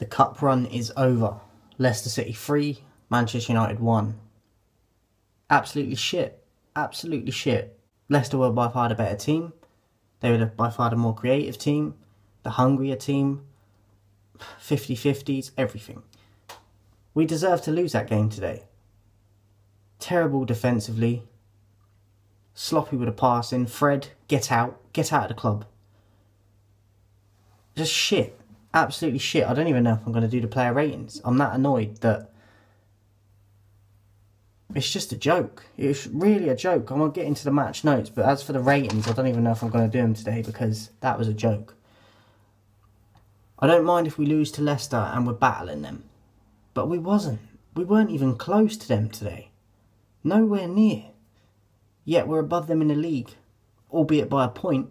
The cup run is over. Leicester City 3, Manchester United 1. Absolutely shit. Absolutely shit. Leicester were by far the better team. They were by far the more creative team, the hungrier team, 50-50s, everything. We deserved to lose that game today. Terrible defensively. Sloppy with a passing. Fred, get out of the club. Just shit. Absolutely shit. I don't even know if I'm going to do the player ratings. I'm that annoyed that it's just a joke. It's really a joke. I'm going to get into the match notes, but as for the ratings, I don't even know if I'm going to do them today because that was a joke. I don't mind if we lose to Leicester and we're battling them, but we wasn't. We weren't even close to them today. Nowhere near. Yet we're above them in the league, albeit by a point.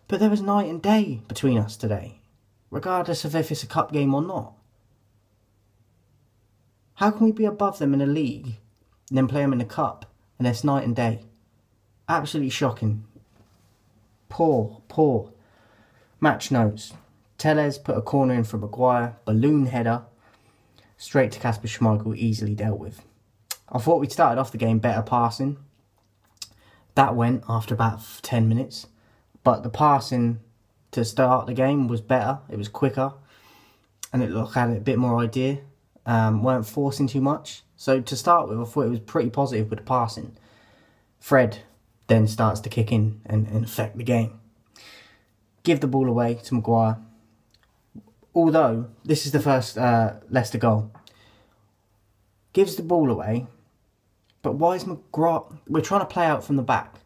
But there was night and day between us today, regardless of if it's a cup game or not. How can we be above them in the league and then play them in the cup and it's night and day? Absolutely shocking. Poor. Match notes. Tellez put a corner in for Maguire, balloon header, straight to Kasper Schmeichel, easily dealt with. I thought we'd started off the game better passing. That went after about 10 minutes. But the passing to start the game was better. It was quicker. And it had a bit more idea. Weren't forcing too much. So to start with, I thought it was pretty positive with the passing. Fred then starts to kick in and affect the game. Give the ball away to Maguire. Although, this is the first Leicester goal. Gives the ball away. But why is Maguire... We're trying to play out from the back.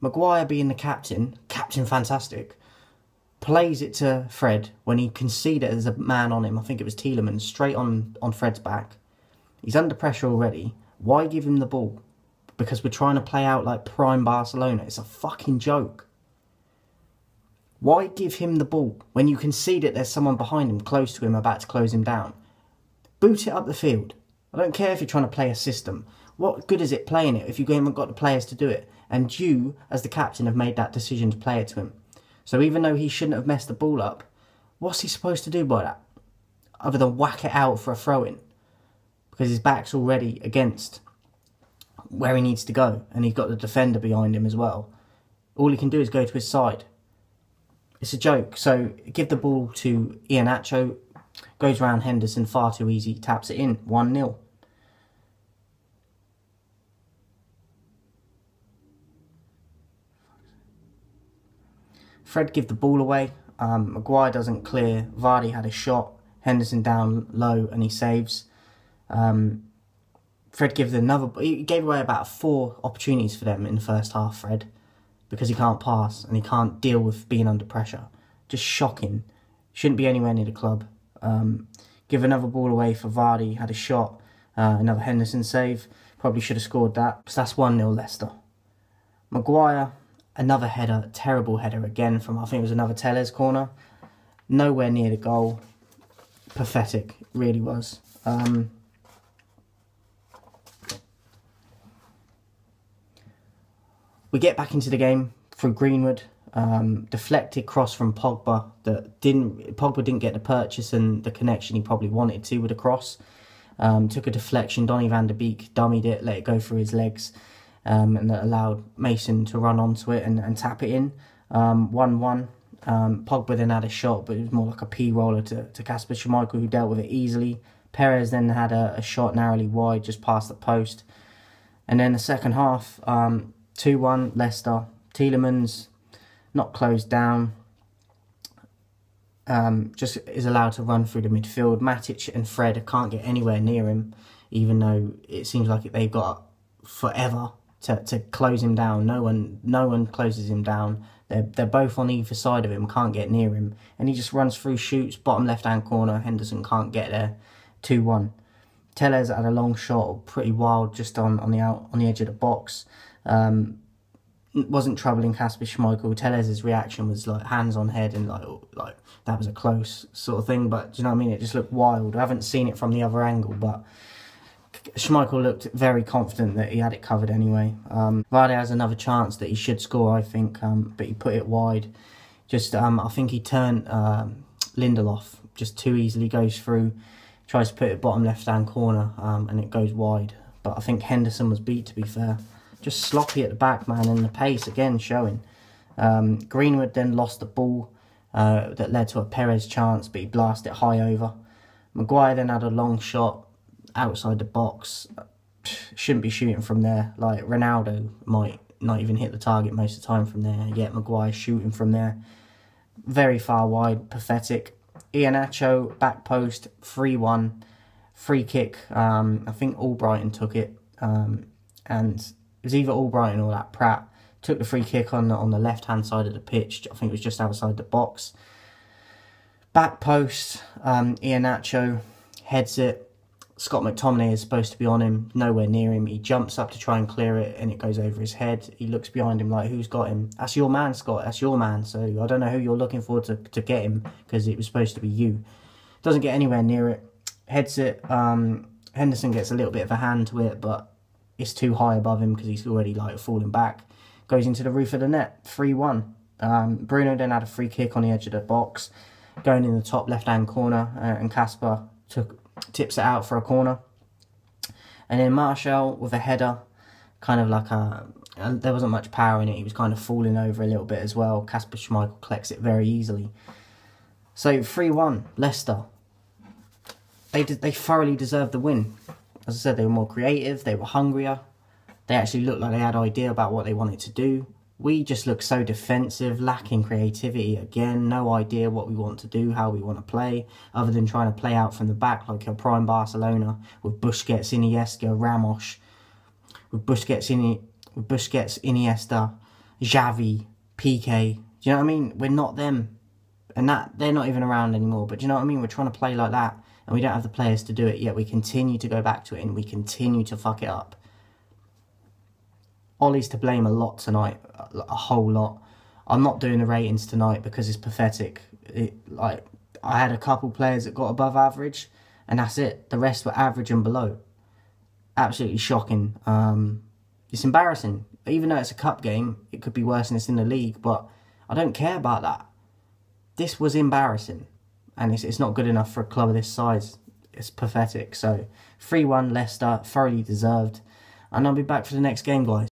Maguire being the captain fantastic, plays it to Fred when he can see that there's a man on him. I think it was Tielemans, straight on Fred's back. He's under pressure already. Why give him the ball? Because we're trying to play out like prime Barcelona. It's a fucking joke. Why give him the ball when you can see that there's someone behind him, close to him, about to close him down? Boot it up the field. I don't care if you're trying to play a system. What good is it playing it if you haven't got the players to do it? And you, as the captain, have made that decision to play it to him. So even though he shouldn't have messed the ball up, what's he supposed to do by that? Other than whack it out for a throw-in. Because his back's already against where he needs to go. And he's got the defender behind him as well. All he can do is go to his side. It's a joke. So give the ball to Iheanacho. Goes around Henderson far too easy. Taps it in. 1-0. Fred give the ball away. Maguire doesn't clear. Vardy had a shot. Henderson down low and he saves. Fred gives another... He gave away about 4 opportunities for them in the first half, Fred. Because he can't pass and he can't deal with being under pressure. Just shocking. Shouldn't be anywhere near the club. Give another ball away for Vardy. Had a shot. Another Henderson save. Probably should have scored that. So that's 1-0 Leicester. Maguire... Another header, terrible header again from, I think it was another Tellez corner. Nowhere near the goal. Pathetic, really was. We get back into the game through Greenwood. Deflected cross from Pogba Pogba didn't get the purchase and the connection he probably wanted to with the cross. Took a deflection, Donny van der Beek dummied it, let it go through his legs. And that allowed Mason to run onto it and tap it in. 1-1. Pogba then had a shot, but it was more like a P-roller to Kasper Schmeichel, who dealt with it easily. Perez then had a shot narrowly wide, just past the post. And then the second half, 2-1, Leicester. Tielemans, not closed down. Just is allowed to run through the midfield. Matic and Fred can't get anywhere near him, even though it seems like they've got forever to close him down. No one closes him down. They're both on either side of him, can't get near him, and he just runs through, shoots, bottom left hand corner. Henderson can't get there. 2-1. Tellez had a long shot, pretty wild, just on the edge of the box. Wasn't troubling Kasper Schmeichel. Tellez's reaction was like hands on head and like that was a close sort of thing. But do you know what I mean? It just looked wild. I haven't seen it from the other angle, but Schmeichel looked very confident that he had it covered anyway. Vardy has another chance that he should score, I think, but he put it wide. Just, I think he turned Lindelof just too easily goes through, tries to put it bottom left-hand corner, and it goes wide. But I think Henderson was beat, to be fair. Just sloppy at the back, man, and the pace, again, showing. Greenwood then lost the ball that led to a Perez chance, but he blasted it high over. Maguire then had a long shot outside the box. Shouldn't be shooting from there. Like, Ronaldo might not even hit the target most of the time from there, yet Maguire shooting from there. Very far wide, pathetic. Iheanacho, back post, 3-1. Free kick, I think Albrighton took it. And it was either Albrighton or that Pratt. Took the free kick on the left-hand side of the pitch. I think it was just outside the box. Back post, Iheanacho heads it. Scott McTominay is supposed to be on him, nowhere near him. He jumps up to try and clear it, and it goes over his head. He looks behind him like, who's got him? That's your man, Scott. That's your man. So I don't know who you're looking for to get him, because it was supposed to be you. Doesn't get anywhere near it. Heads it. Henderson gets a little bit of a hand to it, but it's too high above him because he's already like falling back. Goes into the roof of the net. 3-1. Bruno then had a free kick on the edge of the box, going in the top left-hand corner, and Kasper tips it out for a corner. And then Martial with a header, kind of like there wasn't much power in it. He was kind of falling over a little bit as well. Kasper Schmeichel collects it very easily. So 3-1, Leicester. They thoroughly deserved the win. As I said, they were more creative, they were hungrier. They actually looked like they had an idea about what they wanted to do. We just look so defensive, lacking creativity again. No idea what we want to do, how we want to play, other than trying to play out from the back like your prime Barcelona with Busquets, Iniesta, Ramos, with Busquets, Iniesta, Xavi, Piqué. Do you know what I mean? We're not them, and that they're not even around anymore. But do you know what I mean? We're trying to play like that, and we don't have the players to do it. Yet we continue to go back to it, and we continue to fuck it up. Ollie's to blame a lot tonight, a whole lot. I'm not doing the ratings tonight because it's pathetic. I had a couple players that got above average, and that's it. The rest were average and below. Absolutely shocking. It's embarrassing. Even though it's a cup game, it could be worse than it's in the league, but I don't care about that. This was embarrassing, and it's not good enough for a club of this size. It's pathetic. So 3-1 Leicester, thoroughly deserved. And I'll be back for the next game, guys.